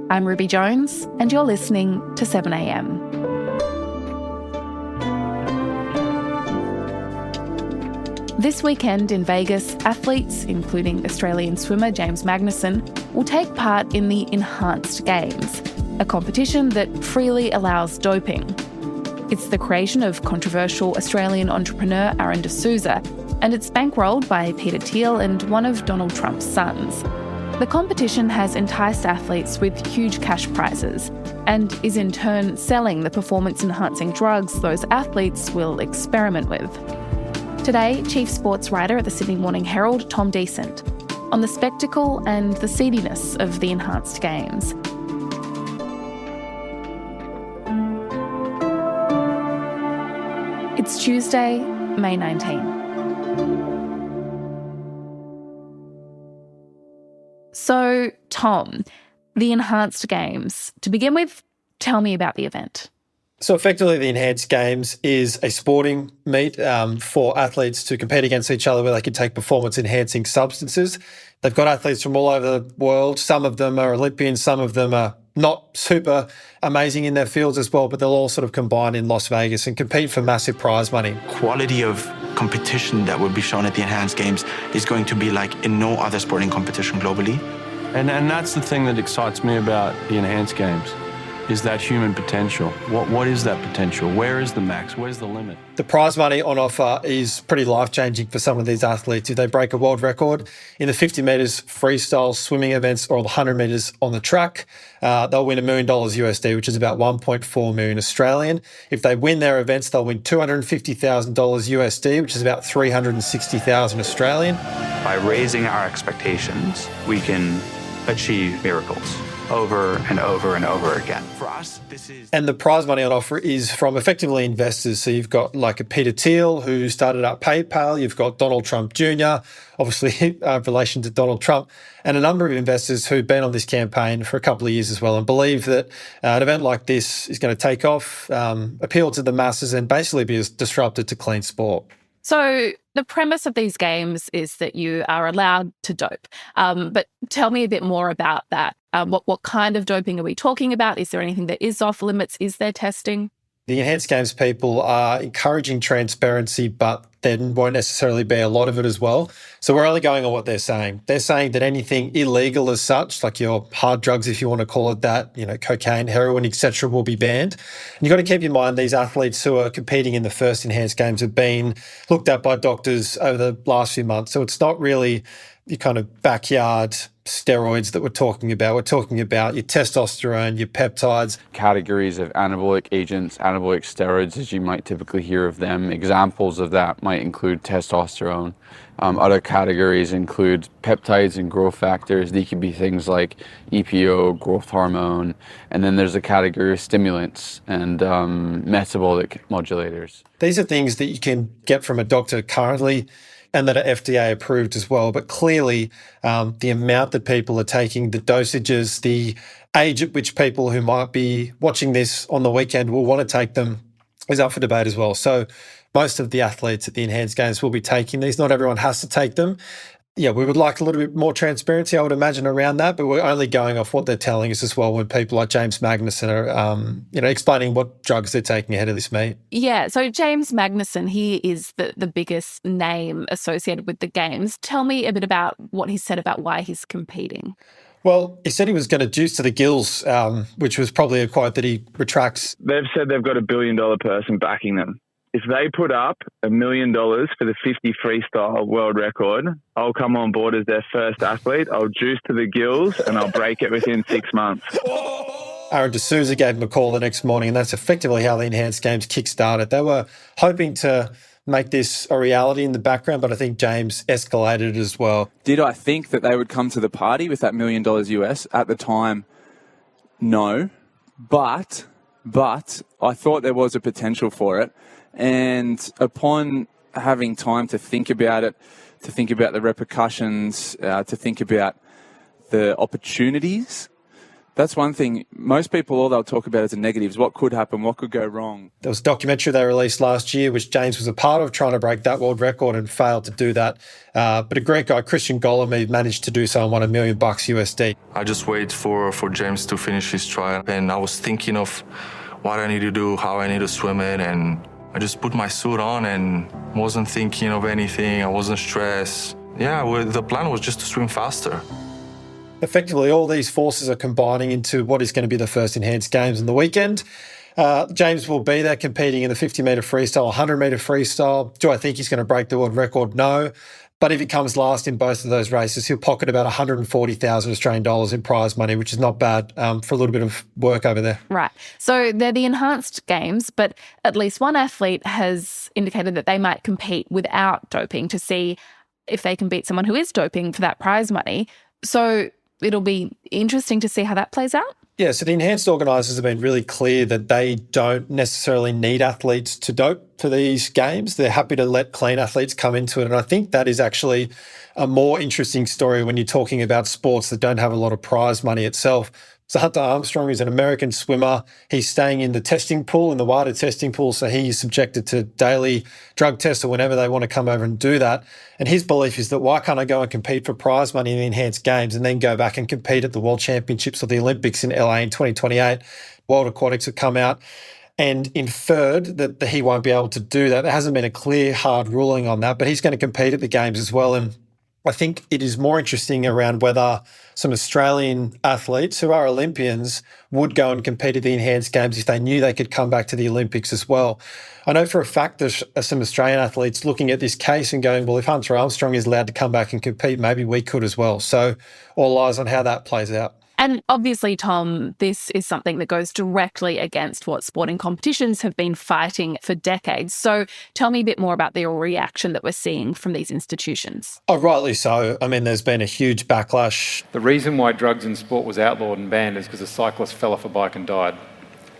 I'm Ruby Jones, and you're listening to 7am. This weekend in Vegas, athletes, including Australian swimmer James Magnussen, will take part in the Enhanced Games, a competition that freely allows doping. It's the creation of controversial Australian entrepreneur Aron D'Souza, and it's bankrolled by Peter Thiel and one of Donald Trump's sons. The competition has enticed athletes with huge cash prizes and is in turn selling the performance-enhancing drugs those athletes will experiment with. Today, chief sports writer at the Sydney Morning Herald, Tom Decent, on the spectacle and the seediness of the Enhanced Games. It's Tuesday, May 19. So, Tom, the Enhanced Games. To begin with, tell me about the event. So effectively, the Enhanced Games is a sporting meet for athletes to compete against each other where they can take performance-enhancing substances. They've got athletes from all over the world. Some of them are Olympians, some of them are not super amazing in their fields as well, but they'll all sort of combine in Las Vegas and compete for massive prize money. Quality of competition that will be shown at the Enhanced Games is going to be like in no other sporting competition globally. And that's the thing that excites me about the Enhanced Games, is that human potential. What is that potential? Where is the max? Where's the limit? The prize money on offer is pretty life-changing for some of these athletes. If they break a world record in the 50 metres freestyle swimming events or the 100 metres on the track, they'll win $1 million USD, which is about 1.4 million Australian. If they win their events, they'll win $250,000 USD, which is about 360,000 Australian. By raising our expectations, we can achieve miracles over and over and over again. For us, this is... And the prize money on offer is from effectively investors. So you've got like a Peter Thiel who started up PayPal. You've got Donald Trump Jr., obviously in relation to Donald Trump, and a number of investors who've been on this campaign for a couple of years as well and believe that an event like this is going to take off, appeal to the masses and basically be a disruptor to clean sport. So the premise of these games is that you are allowed to dope. But tell me a bit more about that. What kind of doping are we talking about? Is there anything that is off limits? Is there testing? The Enhanced Games people are encouraging transparency, but there won't necessarily be a lot of it as well. So we're only going on what they're saying. They're saying that anything illegal as such, like your hard drugs, if you want to call it that, cocaine, heroin, etc., will be banned. And you've got to keep in mind these athletes who are competing in the first Enhanced Games have been looked at by doctors over the last few months. So it's not really your kind of backyard steroids that we're talking about. We're talking about your testosterone, your peptides. Categories of anabolic agents, anabolic steroids, as you might typically hear of them. Examples of that might include testosterone. Other categories include peptides and growth factors. These could be things like EPO, growth hormone. And then there's a category of stimulants and metabolic modulators. These are things that you can get from a doctor currently and that are FDA approved as well. But clearly, the amount that people are taking, the dosages, the age at which people who might be watching this on the weekend will want to take them is up for debate as well. So most of the athletes at the Enhanced Games will be taking these. Not everyone has to take them. Yeah, we would like a little bit more transparency, I would imagine, around that, but we're only going off what they're telling us as well when people like James Magnussen are, explaining what drugs they're taking ahead of this meet. Yeah, so James Magnussen, he is the biggest name associated with the Games. Tell me a bit about what he said about why he's competing. Well, he said he was going to juice to the gills, which was probably a quote that he retracts. They've said they've got $1 billion person backing them. If they put up $1 million for the 50 freestyle world record, I'll come on board as their first athlete. I'll juice to the gills and I'll break it within 6 months. Aron D'Souza gave him a call the next morning, and that's effectively how the Enhanced Games kick-started. They were hoping to make this a reality in the background, but I think James escalated it as well. Did I think that they would come to the party with that $1 million US? At the time, no. But I thought there was a potential for it. And upon having time to think about it, to think about the repercussions, to think about the opportunities That's one thing. Most people, all they'll talk about is the negatives. What could happen? What could go wrong? There was a documentary they released last year, which James was a part of, trying to break that world record and failed to do that. But a Greek guy, Christian Golemy, managed to do so and won $1 million USD. I just wait for James to finish his trial. And I was thinking of what I need to do, how I need to swim it. And I just put my suit on and wasn't thinking of anything. I wasn't stressed. Yeah, the plan was just to swim faster. Effectively, all these forces are combining into what is going to be the first enhanced games on the weekend. James will be there competing in the 50-metre freestyle, 100-metre freestyle. Do I think he's going to break the world record? No. But if he comes last in both of those races, he'll pocket about 140,000 Australian dollars in prize money, which is not bad for a little bit of work over there. Right. So they're the enhanced games, but at least one athlete has indicated that they might compete without doping to see if they can beat someone who is doping for that prize money. So it'll be interesting to see how that plays out. Yeah, so the enhanced organisers have been really clear that they don't necessarily need athletes to dope for these games. They're happy to let clean athletes come into it. And I think that is actually a more interesting story when you're talking about sports that don't have a lot of prize money itself. So Hunter Armstrong is an American swimmer. He's staying in the testing pool, in the wider testing pool, so he's subjected to daily drug tests or whenever they want to come over and do that. And his belief is that why can't I go and compete for prize money in the enhanced games and then go back and compete at the World Championships or the Olympics in LA in 2028? World Aquatics have come out and inferred that he won't be able to do that. There hasn't been a clear, hard ruling on that, but he's going to compete at the games as well. And I think it is more interesting around whether some Australian athletes who are Olympians would go and compete at the enhanced games if they knew they could come back to the Olympics as well. I know for a fact there's some Australian athletes looking at this case and going, well, if Hunter Armstrong is allowed to come back and compete, maybe we could as well. So all eyes on how that plays out. And obviously, Tom, this is something that goes directly against what sporting competitions have been fighting for decades. So tell me a bit more about the reaction that we're seeing from these institutions. Oh, rightly so. I mean, there's been a huge backlash. The reason why drugs in sport was outlawed and banned is because a cyclist fell off a bike and died.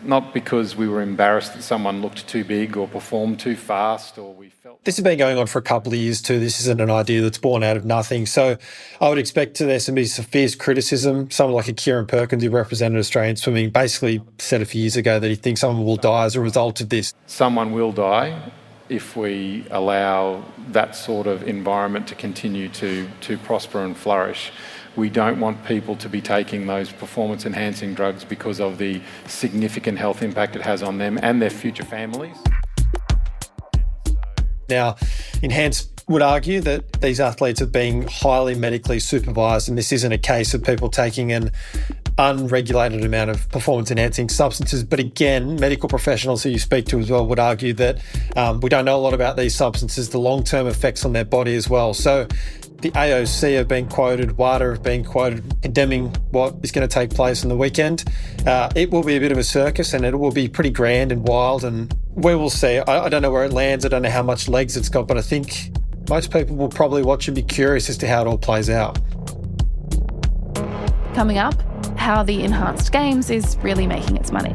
Not because we were embarrassed that someone looked too big or performed too fast or we felt... This has been going on for a couple of years too. This isn't an idea that's born out of nothing. So I would expect there to be some fierce criticism. Someone like a Kieran Perkins, who represented Australian swimming, basically said a few years ago that he thinks someone will die as a result of this. Someone will die if we allow that sort of environment to continue to prosper and flourish. We don't want people to be taking those performance-enhancing drugs because of the significant health impact it has on them and their future families. Now, Enhance would argue that these athletes are being highly medically supervised, and this isn't a case of people taking an unregulated amount of performance-enhancing substances. But again, medical professionals who you speak to as well would argue that we don't know a lot about these substances, the long-term effects on their body as well. So the AOC have been quoted, WADA have been quoted, condemning what is going to take place on the weekend. It will be a bit of a circus and it will be pretty grand and wild, and we will see. I don't know where it lands. I don't know how much legs it's got, but I think most people will probably watch and be curious as to how it all plays out. Coming up, how the enhanced games is really making its money.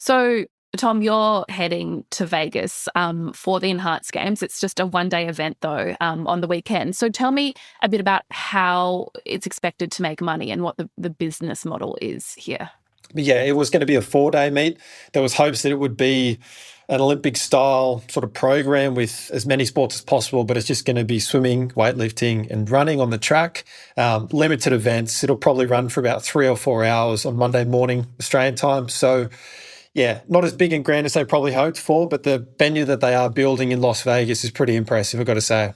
So, Tom, you're heading to Vegas for the enhanced games. It's just a one-day event, though, on the weekend. So tell me a bit about how it's expected to make money and what the business model is here. Yeah, it was going to be a 4-day meet. There was hopes that it would be an Olympic-style sort of program with as many sports as possible, but it's just going to be swimming, weightlifting and running on the track. Limited events. It'll probably run for about 3 or 4 hours on Monday morning, Australian time. So yeah, not as big and grand as they probably hoped for, but the venue that they are building in Las Vegas is pretty impressive, I've got to say.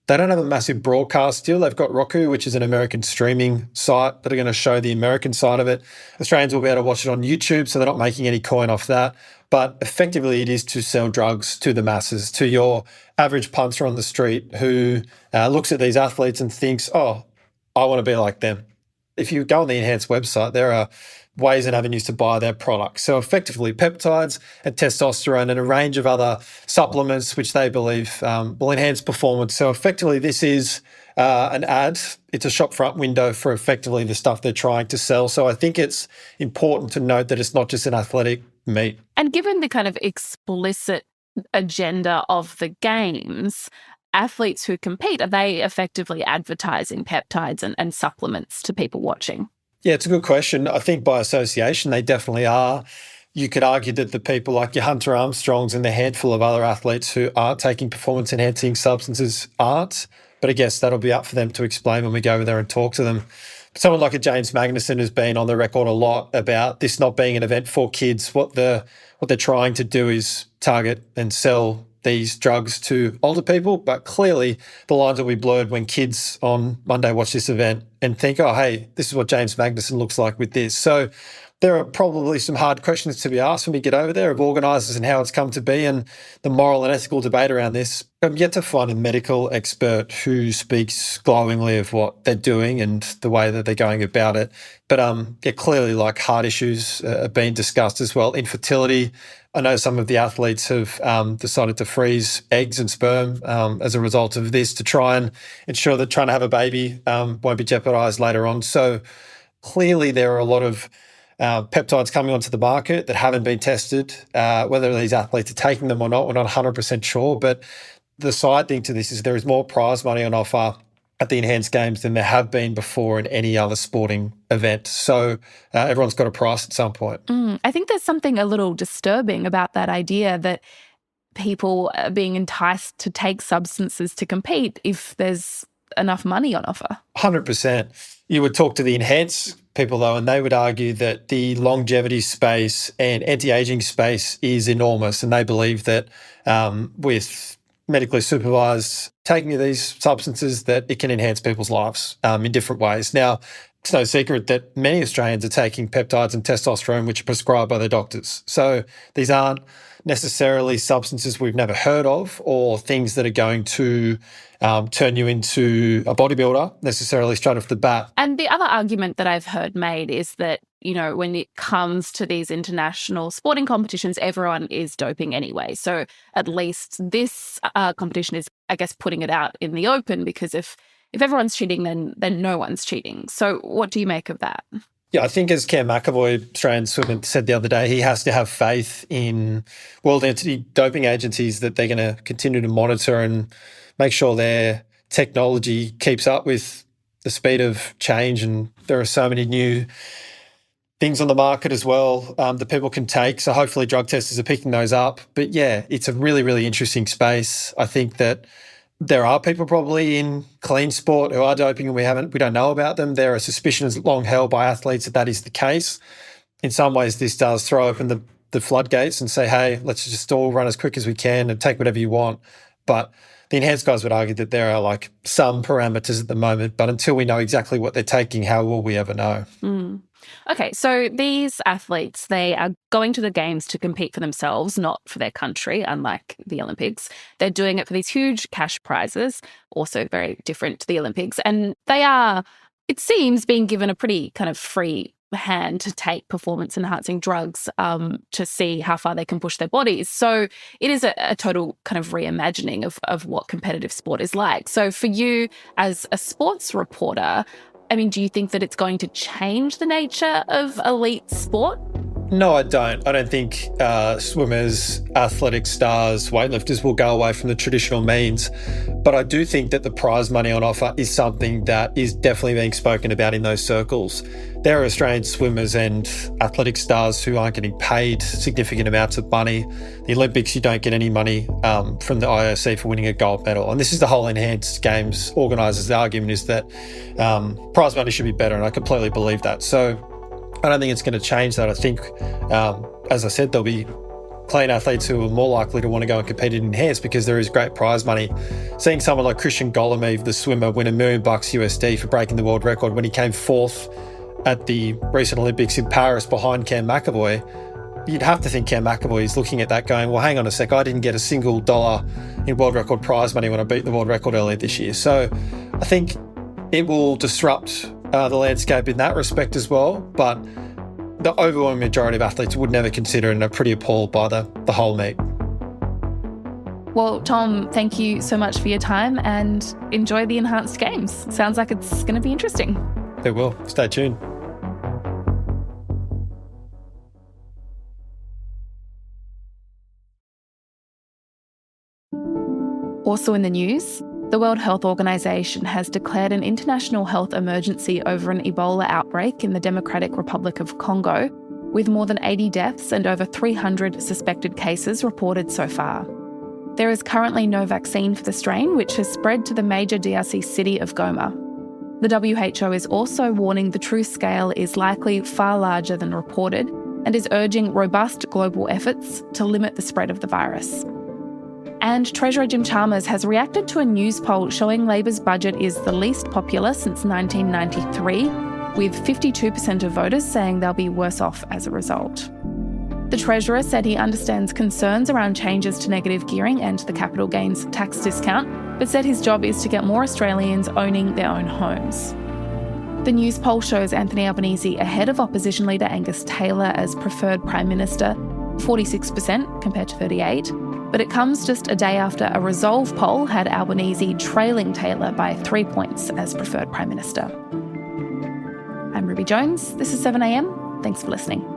They don't have a massive broadcast deal. They've got Roku, which is an American streaming site that are going to show the American side of it. Australians will be able to watch it on YouTube, so they're not making any coin off that. But effectively, it is to sell drugs to the masses, to your average punter on the street who looks at these athletes and thinks, oh, I want to be like them. If you go on the Enhanced website, there are ways and avenues to buy their products. So effectively peptides and testosterone and a range of other supplements which they believe will enhance performance. So effectively this is an ad. It's a shopfront window for effectively the stuff they're trying to sell. So I think it's important to note that it's not just an athletic meet. And given the kind of explicit agenda of the games, athletes who compete, are they effectively advertising peptides and supplements to people watching? Yeah, it's a good question. I think by association, they definitely are. You could argue that the people like your Hunter Armstrongs and the handful of other athletes who are taking performance-enhancing substances aren't. But I guess that'll be up for them to explain when we go over there and talk to them. Someone like a James Magnussen has been on the record a lot about this not being an event for kids. What they're trying to do is target and sell these drugs to older people, but clearly the lines will be blurred when kids on Monday watch this event and think, oh, hey, this is what James Magnussen looks like with this. So there are probably some hard questions to be asked when we get over there of organisers and how it's come to be and the moral and ethical debate around this. I'm yet to find a medical expert who speaks glowingly of what they're doing and the way that they're going about it. But clearly like heart issues are being discussed as well, infertility. I know some of the athletes have decided to freeze eggs and sperm as a result of this to try and ensure that trying to have a baby won't be jeopardised later on. So clearly there are a lot of peptides coming onto the market that haven't been tested. Whether these athletes are taking them or not, we're not 100% sure. But the side thing to this is there is more prize money on offer at the Enhanced Games than there have been before in any other sporting event. So everyone's got a price at some point. I think there's something a little disturbing about that idea that people are being enticed to take substances to compete if there's enough money on offer. 100%. You would talk to the Enhanced people, though, and they would argue that the longevity space and anti-aging space is enormous, and they believe that with medically supervised taking of these substances that it can enhance people's lives in different ways. Now, it's no secret that many Australians are taking peptides and testosterone which are prescribed by their doctors. So these aren't necessarily substances we've never heard of or things that are going to turn you into a bodybuilder necessarily straight off the bat. And the other argument that I've heard made is that, you know, when it comes to these international sporting competitions, everyone is doping anyway. So at least this competition is, I guess, putting it out in the open, because if everyone's cheating, then no one's cheating. So what do you make of that? Yeah, I think as Cam McAvoy, Australian swimmer, said the other day, he has to have faith in world doping agencies that they're going to continue to monitor and make sure their technology keeps up with the speed of change. And there are so many new things on the market as well that people can take. So hopefully drug testers are picking those up. But yeah, it's a really, really interesting space. I think that there are people probably in clean sport who are doping and we don't know about them. There are suspicions long held by athletes that is the case. In some ways, this does throw open the floodgates and say, hey, let's just all run as quick as we can and take whatever you want. But the Enhanced guys would argue that there are like some parameters at the moment, but until we know exactly what they're taking, how will we ever know? Okay, so these athletes, they are going to the games to compete for themselves, not for their country, unlike the Olympics. They're doing it for these huge cash prizes, also very different to the Olympics. And they are, it seems, being given a pretty kind of free hand to take performance-enhancing drugs to see how far they can push their bodies. So it is a total kind of reimagining of what competitive sport is like. So for you as a sports reporter, I mean, do you think that it's going to change the nature of elite sport? No, I don't. I don't think swimmers, athletic stars, weightlifters will go away from the traditional means. But I do think that the prize money on offer is something that is definitely being spoken about in those circles. There are Australian swimmers and athletic stars who aren't getting paid significant amounts of money. The Olympics, you don't get any money from the IOC for winning a gold medal. And this is the whole Enhanced Games organisers' argument, is that prize money should be better, and I completely believe that. So I don't think it's going to change that. I think, as I said, there'll be clean athletes who are more likely to want to go and compete in Enhanced because there is great prize money. Seeing someone like Christian Golomev, the swimmer, win $1 million USD for breaking the world record when he came fourth at the recent Olympics in Paris behind Cam McAvoy, you'd have to think Cam McAvoy is looking at that going, well, hang on a sec, I didn't get a single dollar in world record prize money when I beat the world record earlier this year. So I think it will disrupt the landscape in that respect as well, but the overwhelming majority of athletes would never consider and are pretty appalled by the whole meet. Well, Tom, thank you so much for your time and enjoy the Enhanced Games. Sounds like it's going to be interesting. It will. Stay tuned. Also in the news, the World Health Organization has declared an international health emergency over an Ebola outbreak in the Democratic Republic of Congo, with more than 80 deaths and over 300 suspected cases reported so far. There is currently no vaccine for the strain, which has spread to the major DRC city of Goma. The WHO is also warning the true scale is likely far larger than reported and is urging robust global efforts to limit the spread of the virus. And Treasurer Jim Chalmers has reacted to a news poll showing Labor's budget is the least popular since 1993, with 52% of voters saying they'll be worse off as a result. The Treasurer said he understands concerns around changes to negative gearing and the capital gains tax discount, but said his job is to get more Australians owning their own homes. The news poll shows Anthony Albanese ahead of opposition leader Angus Taylor as preferred Prime Minister, 46% compared to 38%, but it comes just a day after a Resolve poll had Albanese trailing Taylor by 3 points as preferred Prime Minister. I'm Ruby Jones. This is 7am. Thanks for listening.